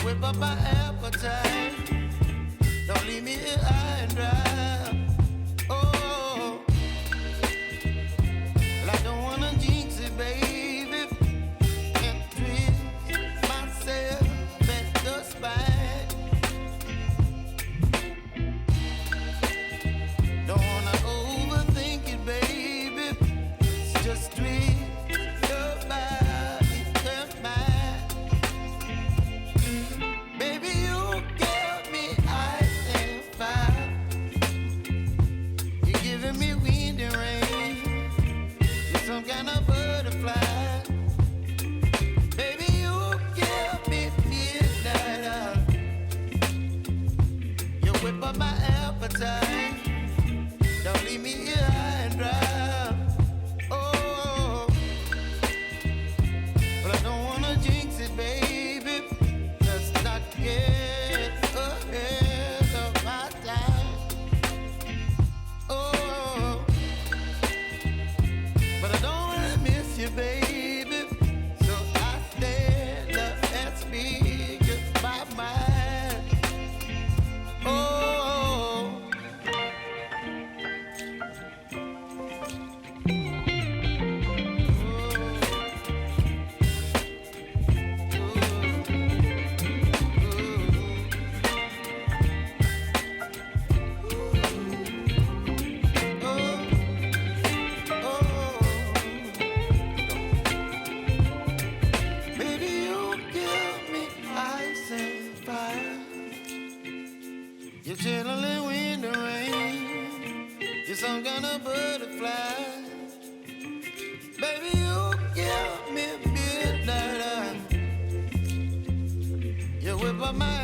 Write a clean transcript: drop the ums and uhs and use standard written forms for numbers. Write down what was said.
whip up my appetite. Don't leave me here high and dry. Oh, well, I don't wanna jinx it, baby. Can't twist myself at the spine. Don't wanna overthink it, baby. It's just twist your body and mine. Baby, you give me ice and fire. You're giving me wind and rain. You're some kind of butterfly. Baby, you give me midnight. You whip up my appetite. Don't leave me here high and dry. Oh, but I don't wanna jinx it, baby. Let's not get ahead of my time. Oh, but I don't wanna miss you, baby. So I stand up and speak my mind. Oh. You're chilling wind and rain. You're some kind of butterfly. Baby, you give me midnight. You whip up my